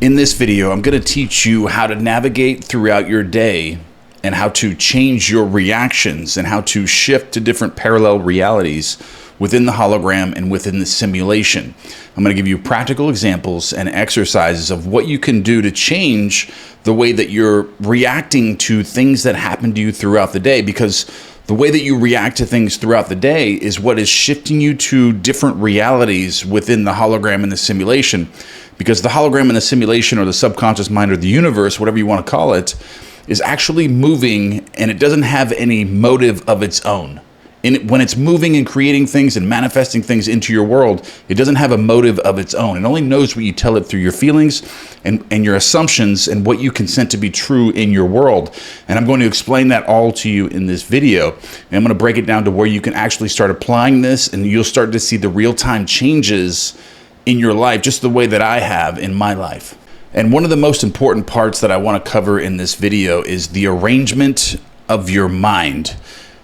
In this video, I'm going to teach you how to navigate throughout your day and how to change your reactions and how to shift to different parallel realities within the hologram and within the simulation. I'm going to give you practical examples and exercises of what you can do to change the way that you're reacting to things that happen to you throughout the day, because the way that you react to things throughout the day is what is shifting you to different realities within the hologram and the simulation. Because the hologram and the simulation, or the subconscious mind, or the universe, whatever you want to call it, is actually moving, and it doesn't have any motive of its own. When it's moving and creating things and manifesting things into your world, it doesn't have a motive of its own. It only knows what you tell it through your feelings and your assumptions and what you consent to be true in your world. And I'm going to explain that all to you in this video. And I'm going to break it down to where you can actually start applying this, and you'll start to see the real-time changes in your life, just the way that I have in my life. And one of the most important parts that I want to cover in this video is the arrangement of your mind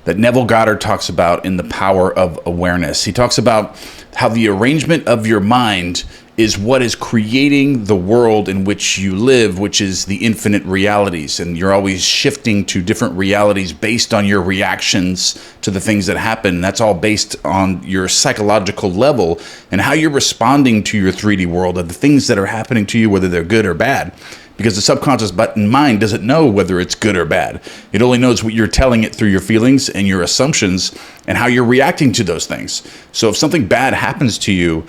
that Neville Goddard talks about in The Power of Awareness. He talks about how the arrangement of your mind is what is creating the world in which you live, which is the infinite realities. And you're always shifting to different realities based on your reactions to the things that happen. That's all based on your psychological level and how you're responding to your 3D world, of the things that are happening to you, whether they're good or bad. Because the subconscious mind doesn't know whether it's good or bad. It only knows what you're telling it through your feelings and your assumptions and how you're reacting to those things. So if something bad happens to you,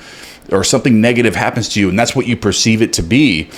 or something negative happens to you, and that's what you perceive it to be,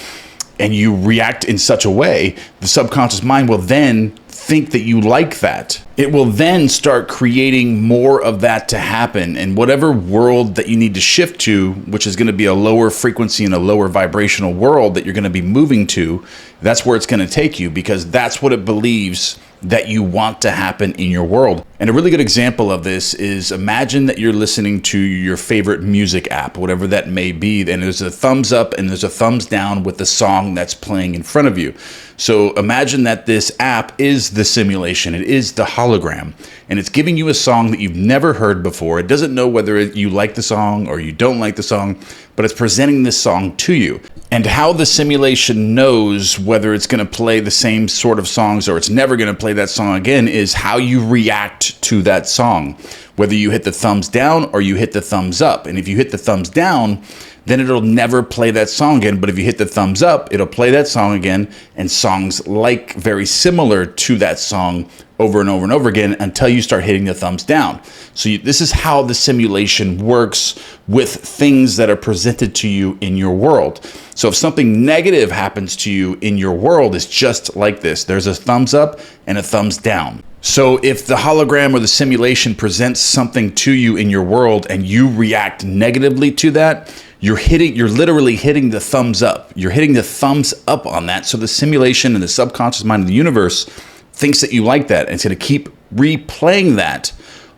and you react in such a way, the subconscious mind will then think that you like that. It will then start creating more of that to happen. And whatever world that you need to shift to, which is going to be a lower frequency and a lower vibrational world that you're going to be moving to, that's where it's going to take you, because that's what it believes that you want to happen in your world. And a really good example of this is, imagine that you're listening to your favorite music app, whatever that may be, and there's a thumbs up and there's a thumbs down with the song that's playing in front of you. So imagine that this app is the simulation, it is the hologram, and it's giving you a song that you've never heard before. It doesn't know whether you like the song or you don't like the song, but it's presenting this song to you. And how the simulation knows whether it's going to play the same sort of songs or it's never going to play that song again is how you react to that song. Whether you hit the thumbs down or you hit the thumbs up. And if you hit the thumbs down, then it'll never play that song again. But if you hit the thumbs up, it'll play that song again, and songs like very similar to that song over and over and over again until you start hitting the thumbs down. So this is how the simulation works with things that are presented to you in your world. So if something negative happens to you in your world, it's just like this. There's a thumbs up and a thumbs down. So if the hologram or the simulation presents something to you in your world and you react negatively to that, you're literally hitting the thumbs up. You're hitting the thumbs up on that. So the simulation and the subconscious mind of the universe thinks that you like that, and it's going to keep replaying that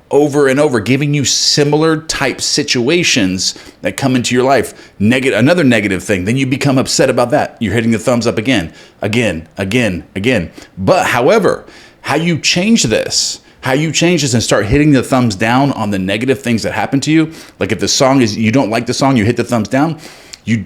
over and over, giving you similar type situations that come into your life. Another negative thing, then you become upset about that. You're hitting the thumbs up again. But however, how you change this and start hitting the thumbs down on the negative things that happen to you, like if the song is, you don't like the song, you hit the thumbs down. You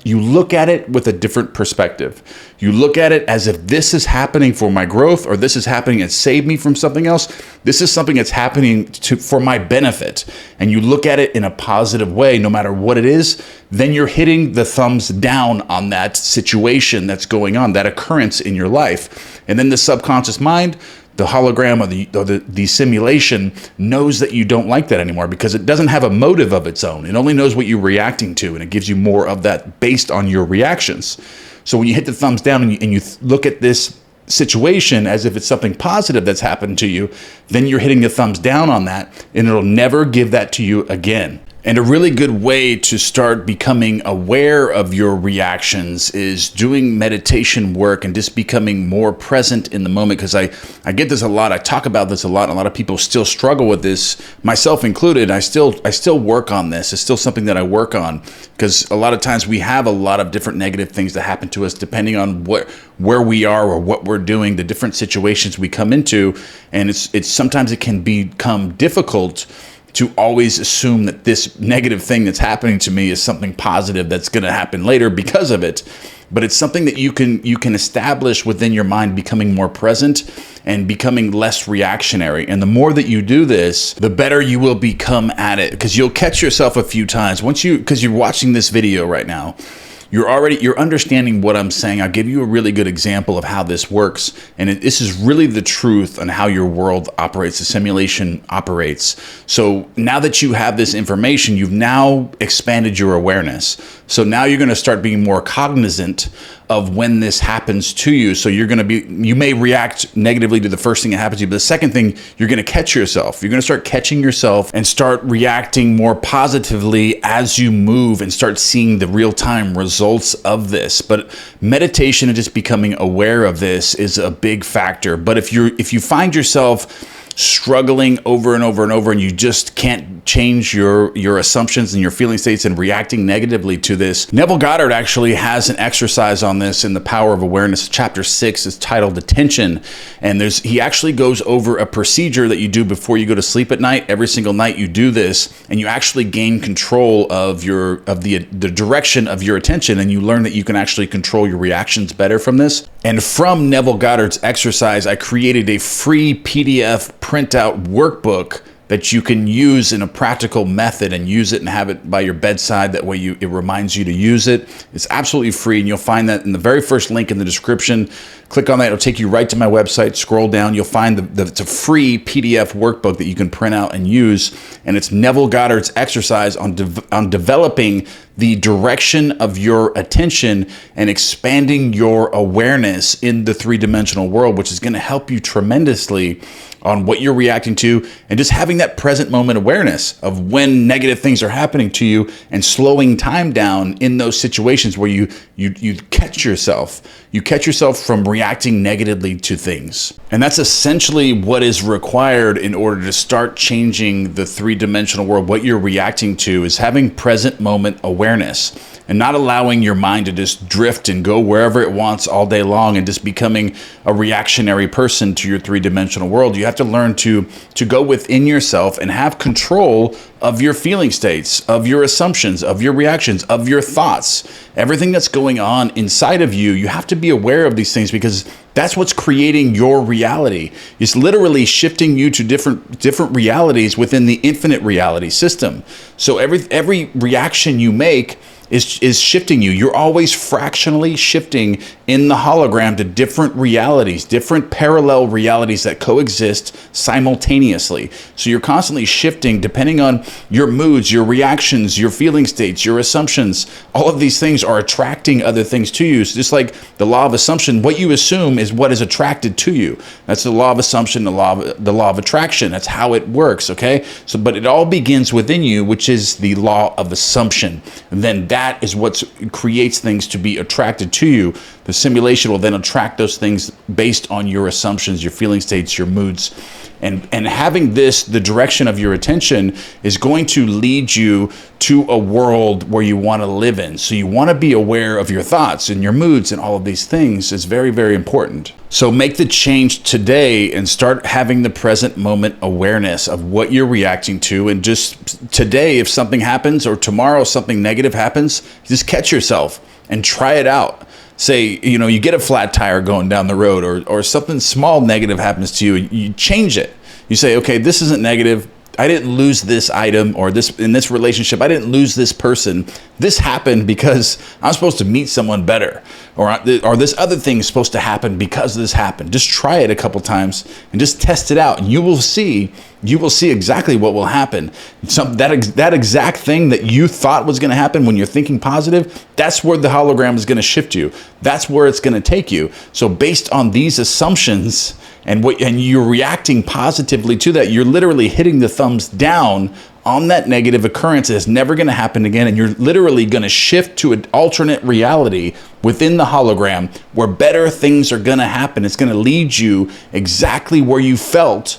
look at it with a different perspective. You look at it as if this is happening for my growth, or this is happening and save me from something else. This is something that's happening for my benefit. And you look at it in a positive way, no matter what it is. Then you're hitting the thumbs down on that situation that's going on, that occurrence in your life. And then the subconscious mind, the hologram or the simulation, knows that you don't like that anymore, because it doesn't have a motive of its own. It only knows what you're reacting to, and it gives you more of that based on your reactions. So when you hit the thumbs down and you look at this situation as if it's something positive that's happened to you, then you're hitting the thumbs down on that, and it'll never give that to you again. And a really good way to start becoming aware of your reactions is doing meditation work and just becoming more present in the moment. Because I get this a lot. I talk about this a lot. And a lot of people still struggle with this, myself included. I still work on this. It's still something that I work on, because a lot of times we have a lot of different negative things that happen to us depending on where we are or what we're doing, the different situations we come into. And it's sometimes it can become difficult to always assume that this negative thing that's happening to me is something positive that's going to happen later because of it. But it's something that you can establish within your mind, becoming more present and becoming less reactionary. And the more that you do this, the better you will become at it, because you'll catch yourself a few times because you're watching this video right now. You're understanding what I'm saying. I'll give you a really good example of how this works. And this is really the truth on how your world operates, the simulation operates. So now that you have this information, you've now expanded your awareness. So now you're going to start being more cognizant of when this happens to you. So you may react negatively to the first thing that happens to you, but the second thing, you're going to catch yourself. You're going to start catching yourself and start reacting more positively as you move and start seeing the real-time results of this. But meditation and just becoming aware of this is a big factor. But if you find yourself struggling over and over and over, and you just can't change your assumptions and your feeling states and reacting negatively to this, Neville Goddard actually has an exercise on this in The Power of Awareness. Chapter 6 is titled Attention, and he actually goes over a procedure that you do before you go to sleep at night. Every single night you do this, and you actually gain control of the direction of your attention, and you learn that you can actually control your reactions better from this. And from Neville Goddard's exercise, I created a free PDF printout workbook that you can use in a practical method and use it and have it by your bedside. That way it reminds you to use it. It's absolutely free, and you'll find that in the very first link in the description. Click on that. It'll take you right to my website. Scroll down. You'll find it's a free PDF workbook that you can print out and use. And it's Neville Goddard's exercise on developing the direction of your attention and expanding your awareness in the three-dimensional world, which is going to help you tremendously on what you're reacting to, and just having that present moment awareness of when negative things are happening to you, and slowing time down in those situations where you catch yourself. You catch yourself from reacting negatively to things. And that's essentially what is required in order to start changing the three-dimensional world. What you're reacting to is having present moment awareness, and not allowing your mind to just drift and go wherever it wants all day long and just becoming a reactionary person to your three-dimensional world. You have to learn to go within yourself and have control of your feeling states, of your assumptions, of your reactions, of your thoughts. Everything that's going on inside of you, you have to be aware of these things, because that's what's creating your reality. It's literally shifting you to different realities within the infinite reality system. So every reaction you make is shifting you. You're always fractionally shifting in the hologram to different realities, different parallel realities that coexist simultaneously. So you're constantly shifting depending on your moods, your reactions, your feeling states, your assumptions. All of these things are attracting other things to you. So just like the law of assumption, what you assume is what is attracted to you. That's the law of assumption, the law of attraction. That's how it works, okay? So, but it all begins within you, which is the law of assumption. And then that is what creates things to be attracted to you. The simulation will then attract those things based on your assumptions, your feeling states, your moods. And having the direction of your attention is going to lead you to a world where you want to live in. So you want to be aware of your thoughts and your moods, and all of these things is very, very important. So make the change today and start having the present moment awareness of what you're reacting to. And just today, if something happens, or tomorrow something negative happens, just catch yourself and try it out. Say, you get a flat tire going down the road, or something small negative happens to you, you change it. You say, okay, this isn't negative. I didn't lose this item, or in this relationship, I didn't lose this person. This happened because I'm supposed to meet someone better, or this other thing is supposed to happen because this happened. Just try it a couple times and just test it out, and you will see exactly what will happen. That exact thing that you thought was going to happen when you're thinking positive, that's where the hologram is going to shift you. That's where it's going to take you. So based on these assumptions, and you're reacting positively to that, you're literally hitting the thumbs down on that negative occurrence. It's never going to happen again, and you're literally going to shift to an alternate reality within the hologram where better things are going to happen. It's going to lead you exactly where you felt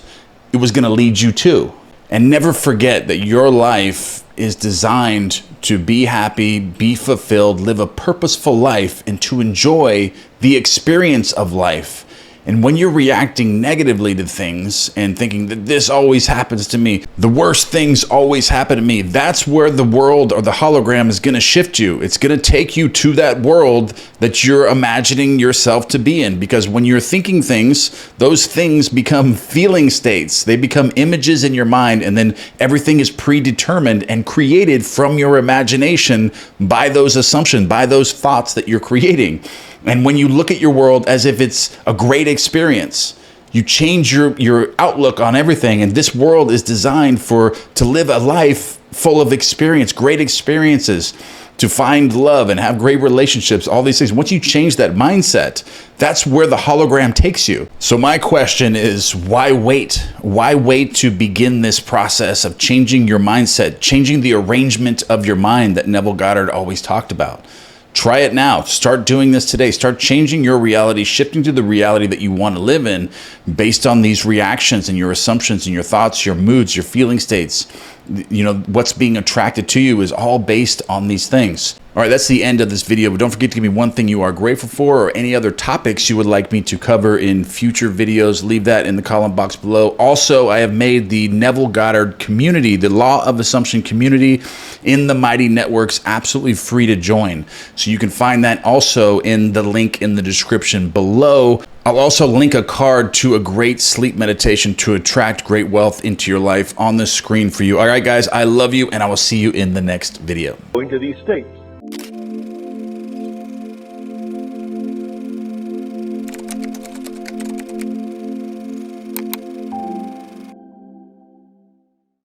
it was going to lead you to. And never forget that your life is designed to be happy, be fulfilled, live a purposeful life, and to enjoy the experience of life. And when you're reacting negatively to things and thinking that this always happens to me, the worst things always happen to me, that's where the world or the hologram is going to shift you. It's going to take you to that world that you're imagining yourself to be in. Because when you're thinking things, those things become feeling states. They become images in your mind, and then everything is predetermined and created from your imagination by those assumptions, by those thoughts that you're creating. And when you look at your world as if it's a great experience, you change your outlook on everything. And this world is designed to live a life full of experience, great experiences, to find love and have great relationships, all these things. Once you change that mindset, that's where the hologram takes you. So my question is, why wait? Why wait to begin this process of changing your mindset, changing the arrangement of your mind that Neville Goddard always talked about? Try it now. Start doing this today. Start changing your reality, shifting to the reality that you want to live in based on these reactions and your assumptions and your thoughts, your moods, your feeling states. You know, what's being attracted to you is all based on these things. All right, that's the end of this video, but don't forget to give me one thing you are grateful for or any other topics you would like me to cover in future videos. Leave that in the comment box below. Also, I have made the Neville Goddard community, the Law of Assumption community in the Mighty Networks, absolutely free to join. So you can find that also in the link in the description below. I'll also link a card to a great sleep meditation to attract great wealth into your life on the screen for you. All right, guys, I love you, and I will see you in the next video. Going to these states.